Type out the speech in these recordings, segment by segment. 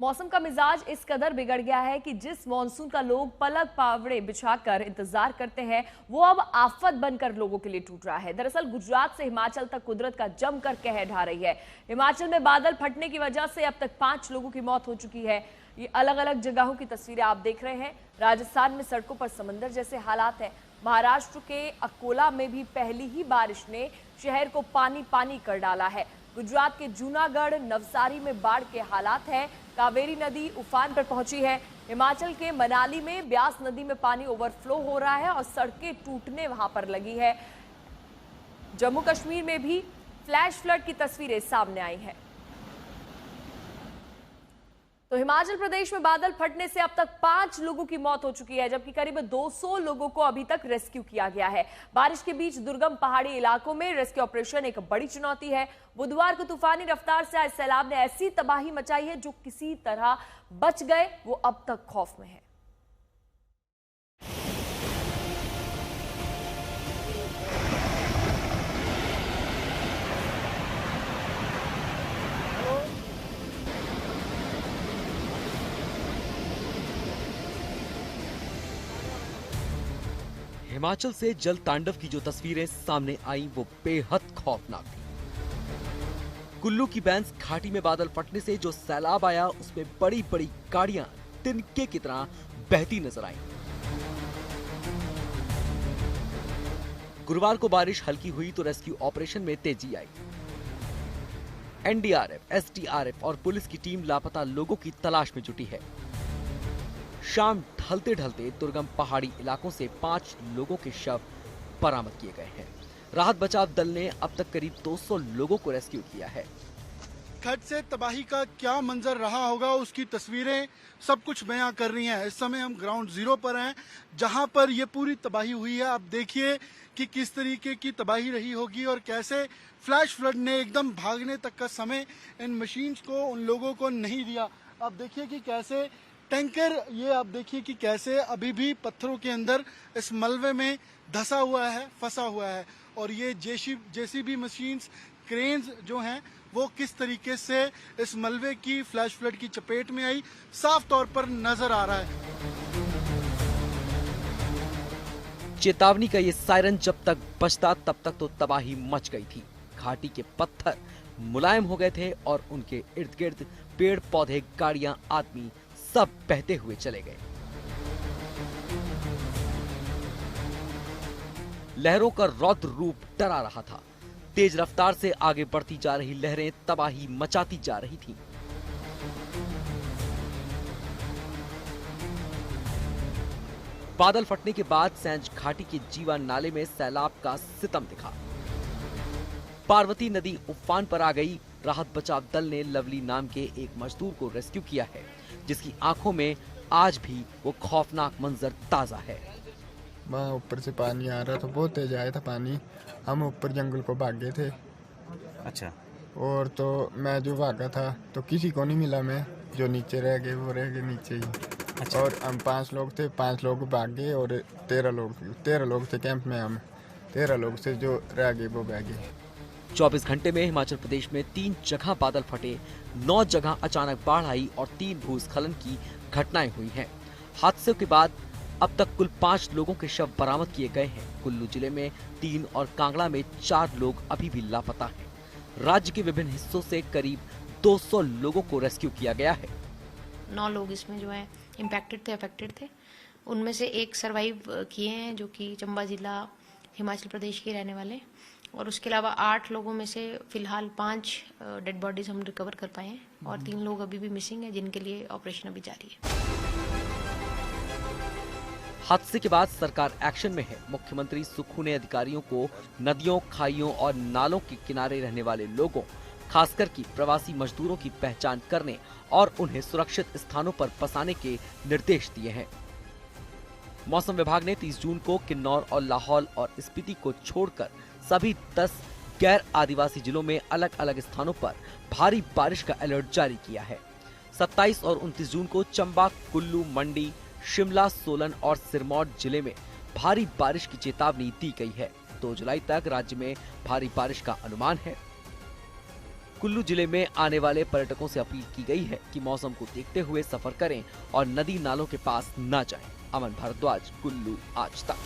मौसम का मिजाज इस कदर बिगड़ गया है कि जिस मानसून का लोग पलक पावड़े बिछाकर इंतजार करते हैं, वो अब आफत बनकर लोगों के लिए टूट रहा है। दरअसल गुजरात से हिमाचल तक कुदरत का जमकर कहर ढा रही है। हिमाचल में बादल फटने की वजह से अब तक 5 लोगों की मौत हो चुकी है। ये अलग अलग जगहों की तस्वीरें आप देख रहे हैं। राजस्थान में सड़कों पर समंदर जैसे हालात हैं। महाराष्ट्र के अकोला में भी पहली ही बारिश ने शहर को पानी पानी कर डाला है। गुजरात के जूनागढ़ नवसारी में बाढ़ के हालात हैं। कावेरी नदी उफान पर पहुंची है। हिमाचल के मनाली में ब्यास नदी में पानी ओवरफ्लो हो रहा है और सड़कें टूटने वहां पर लगी है। जम्मू कश्मीर में भी फ्लैश फ्लड की तस्वीरें सामने आई हैं। तो हिमाचल प्रदेश में बादल फटने से अब तक 5 लोगों की मौत हो चुकी है, जबकि करीब 200 लोगों को अभी तक रेस्क्यू किया गया है। बारिश के बीच दुर्गम पहाड़ी इलाकों में रेस्क्यू ऑपरेशन एक बड़ी चुनौती है। बुधवार को तूफानी रफ्तार से आए सैलाब ने ऐसी तबाही मचाई है, जो किसी तरह बच गए वो अब तक खौफ में है। हिमाचल से जल तांडव की जो तस्वीरें सामने आई वो बेहद खौफनाक थी। कुल्लू की बैंस घाटी में बादल फटने से जो सैलाब आया, उसमें बड़ी बड़ी गाड़ियां तिनके की तरह बहती नजर आईं। गुरुवार को बारिश हल्की हुई तो रेस्क्यू ऑपरेशन में तेजी आई। एनडीआरएफ, एसडीआरएफ और पुलिस की टीम लापता लोगों की तलाश में जुटी है। शाम ढलते ढलते दुर्गम पहाड़ी इलाकों से 5 लोगों के शव बरामद किए गए हैं। राहत बचाव दल ने अब तक करीब 200 लोगों को रेस्क्यू किया है। खड से तबाही का क्या मंजर रहा होगा, उसकी तस्वीरें सब कुछ बयां कर रही हैं। इस समय हम ग्राउंड जीरो पर हैं, जहां पर ये पूरी तबाही हुई है। आप देखिए कि किस तरीके की तबाही रही होगी और कैसे फ्लैश फ्लड ने एकदम भागने तक का समय इन मशीन्स को, उन लोगों को नहीं दिया। आप देखिए कि कैसे टैंकर, ये आप देखिए कि कैसे अभी भी पत्थरों के अंदर इस मलबे में धंसा हुआ है, फंसा हुआ है। और ये जेसीबी मशीन्स, क्रेन्स जो हैं, वो किस तरीके से इस मलबे की फ्लैश फ्लड की चपेट में आई, साफ तौर पर नजर आ रहा है। चेतावनी का ये सायरन जब तक बजता तब तक तो तबाही मच गई थी। घाटी के पत्थर मुलायम हो गए थे और उनके इर्द गिर्द पेड़ पौधे, गाड़ियां, आदमी सब बहते हुए चले गए। लहरों का रौद्र रूप डरा रहा था। तेज रफ्तार से आगे बढ़ती जा रही लहरें तबाही मचाती जा रही थीं। बादल फटने के बाद सैंज घाटी के जीवा नाले में सैलाब का सितम दिखा। पार्वती नदी उफान पर आ गई। राहत बचाव दल ने लवली नाम के एक मजदूर को रेस्क्यू किया है, जिसकी आंखों में आज भी वो खौफनाक मंजर ताजा है। वहाँ ऊपर से पानी आ रहा था, बहुत तेज आया था पानी। हम ऊपर जंगल को भागे थे। अच्छा। और तो मैं जो भागा था तो किसी को नहीं मिला। मैं जो नीचे रह गए वो रह गए नीचे ही। अच्छा। और हम 5 लोग थे, 5 लोग भाग गए और 13 लोग थे कैंप में। हम 13 लोग से जो रह गए वो बह गए। 24 घंटे में हिमाचल प्रदेश में 3 जगह बादल फटे, 9 जगह अचानक बाढ़ आई और 3 भूस्खलन की घटनाएं हुई हैं। हादसे के बाद अब तक कुल 5 लोगों के शव बरामद किए गए हैं। कुल्लू जिले में 3 और कांगड़ा में 4 लोग अभी भी लापता हैं। राज्य के विभिन्न हिस्सों से करीब 200 लोगों को रेस्क्यू किया गया है। 9 लोग इसमें जो है इम्पैक्टेड थे, अफेक्टेड थे। उनमें से एक सर्वाइव किए हैं, जो कि चंबा जिला हिमाचल प्रदेश के रहने वाले। और उसके अलावा 8 लोगों में से फिलहाल 5 डेड बॉडीज हम रिकवर कर पाए हैं और 3 लोग अभी भी मिसिंग हैं, जिनके लिए ऑपरेशन अभी जारी है। हादसे के बाद सरकार एक्शन में है। मुख्यमंत्री सुक्खू ने अधिकारियों को नदियों, खाइयों और नालों के किनारे रहने वाले लोगों, खासकर की प्रवासी मजदूरों की पहचान करने और उन्हें सुरक्षित स्थानों पर बसाने के निर्देश दिए हैं। मौसम विभाग ने 30 जून को किन्नौर और लाहौल और स्पीति को छोड़कर सभी 10 गैर आदिवासी जिलों में अलग अलग स्थानों पर भारी बारिश का अलर्ट जारी किया है। 27 और 29 जून को चंबा, कुल्लू, मंडी, शिमला, सोलन और सिरमौर जिले में भारी बारिश की चेतावनी दी गई है। 2 जुलाई तक राज्य में भारी बारिश का अनुमान है। कुल्लू जिले में आने वाले पर्यटकों से अपील की गई है कि मौसम को देखते हुए सफर करें और नदी नालों के पास न जाएं। अमन भारद्वाज, कुल्लू, आज तक।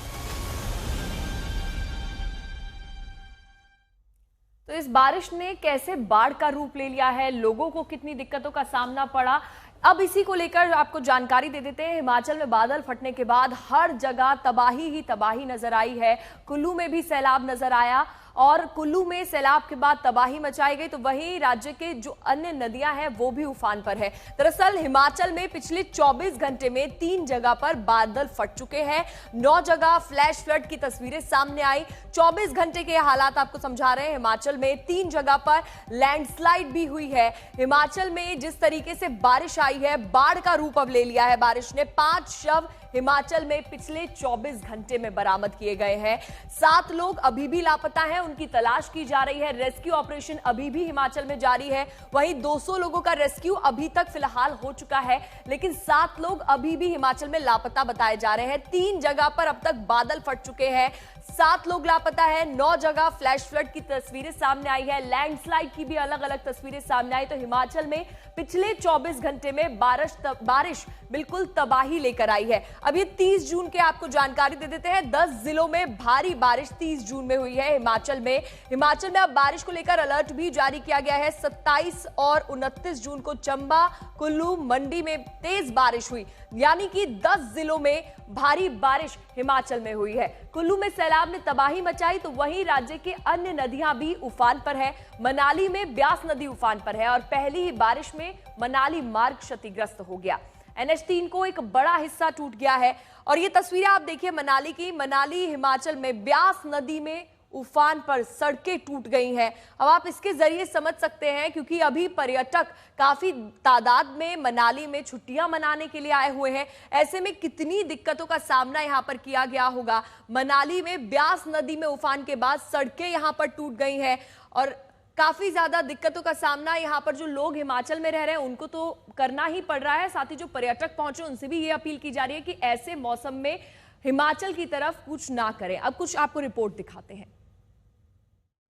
तो इस बारिश ने कैसे बाढ़ का रूप ले लिया है, लोगों को कितनी दिक्कतों का सामना पड़ा, अब इसी को लेकर आपको जानकारी दे देते हैं। हिमाचल में बादल फटने के बाद हर जगह तबाही ही तबाही नजर आई है। कुल्लू में भी सैलाब नजर आया और कुल्लू में सैलाब के बाद तबाही मचाई गई, तो वहीं राज्य के जो अन्य नदियां हैं वो भी उफान पर है। दरअसल हिमाचल में पिछले 24 घंटे में 3 जगह पर बादल फट चुके हैं, 9 जगह फ्लैश फ्लड की तस्वीरें सामने आई। 24 घंटे के हालात आपको समझा रहे हैं। हिमाचल में 3 जगह पर लैंडस्लाइड भी हुई है। हिमाचल में जिस तरीके से बारिश आई है, बाढ़ का रूप अब ले लिया है बारिश ने। 5 शव हिमाचल में पिछले 24 घंटे में बरामद किए गए हैं। 7 लोग अभी भी लापता हैं, उनकी तलाश की जा रही है। रेस्क्यू ऑपरेशन अभी भी हिमाचल में जारी है। वहीं 200 लोगों का रेस्क्यू अभी तक फिलहाल हो चुका है, लेकिन 7 लोग अभी भी हिमाचल में लापता बताए जा रहे हैं। 3 जगह पर अब तक बादल फट चुके हैं, 7 लोग लापता है, 9 जगह फ्लैश फ्लड की तस्वीरें सामने आई है, लैंडस्लाइड की भी अलग अलग तस्वीरें सामने आई। तो हिमाचल में पिछले 24 घंटे में बारिश बिल्कुल तबाही लेकर आई है। अब ये 30 जून के आपको जानकारी दे देते हैं। 10 जिलों में भारी बारिश 30 जून में हुई है हिमाचल में। हिमाचल में अब बारिश को लेकर अलर्ट भी जारी किया गया है। 27 और 29 जून को चंबा, कुल्लू, मंडी में तेज बारिश हुई, यानी कि 10 जिलों में भारी बारिश हिमाचल में हुई है। कुल्लू में सैलाब ने तबाही मचाई, तो वहीं राज्य के अन्य नदियां भी उफान पर है। मनाली में ब्यास नदी उफान पर है और पहली ही बारिश में मनाली मार्ग क्षतिग्रस्त हो गया। NH3 को एक बड़ा हिस्सा टूट गया है और ये तस्वीरें आप देखिए मनाली की। मनाली हिमाचल में ब्यास नदी में उफान पर सड़कें टूट गई हैं। अब आप इसके जरिए समझ सकते हैं, क्योंकि अभी पर्यटक काफी तादाद में मनाली में छुट्टियां मनाने के लिए आए हुए हैं। ऐसे में कितनी दिक्कतों का सामना यहां पर किया गया होगा। मनाली में ब्यास नदी में उफान के बाद सड़कें यहां पर टूट गई हैं और काफी ज्यादा दिक्कतों का सामना यहां पर जो लोग हिमाचल में रह रहे हैं उनको तो करना ही पड़ रहा है। साथ ही जो पर्यटक पहुंचे उनसे भी ये अपील की जा रही है कि ऐसे मौसम में हिमाचल की तरफ कुछ ना करें। अब कुछ आपको रिपोर्ट दिखाते हैं।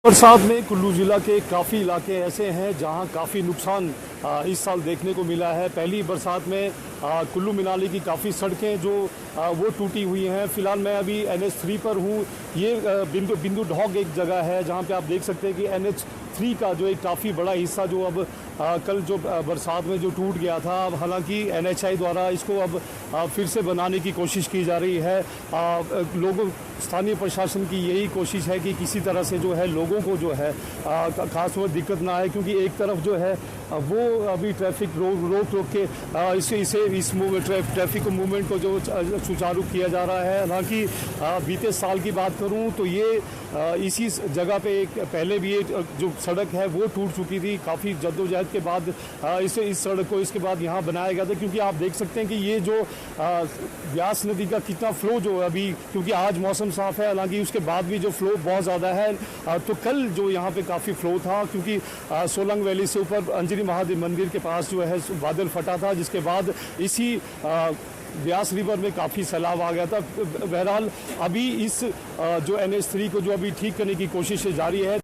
बरसात में कुल्लू जिला के काफ़ी इलाके ऐसे हैं जहां काफ़ी नुकसान इस साल देखने को मिला है। पहली बरसात में कुल्लू मनाली की काफ़ी सड़कें जो वो टूटी हुई हैं। फिलहाल मैं अभी NH3 पर हूं। ये बिंदु ढोग एक जगह है जहां पे आप देख सकते हैं कि NH3 का जो एक काफ़ी बड़ा हिस्सा जो अब कल जो बरसात में जो टूट गया था, अब हालांकि NHI द्वारा इसको अब फिर से बनाने की कोशिश की जा रही है। लोगों स्थानीय प्रशासन की यही कोशिश है कि किसी तरह से जो है लोगों को जो है खास तौर दिक्कत ना आए, क्योंकि एक तरफ जो है वो अभी ट्रैफिक रोक के इस ट्रैफिक मूवमेंट को जो सुचारू किया जा रहा है। हालांकि बीते साल की बात करूं तो ये इसी जगह पे एक पहले भी एक जो सड़क है वो टूट चुकी थी। काफ़ी जद्दोजहद के बाद इस सड़क को इसके बाद यहाँ बनाया गया था, क्योंकि आप देख सकते हैं कि ये जो ब्यास नदी का कितना फ्लो जो अभी, क्योंकि आज मौसम साफ है, हालांकि उसके बाद भी जो फ्लो बहुत ज़्यादा है। तो कल जो यहाँ पे काफ़ी फ्लो था, क्योंकि सोलंग वैली से ऊपर अंजनी महादेव मंदिर के पास जो है बादल फटा था, जिसके बाद इसी ब्यास रिवर में काफ़ी सैलाब आ गया था। बहरहाल अभी इस जो NH3 को जो अभी ठीक करने की कोशिश जारी है।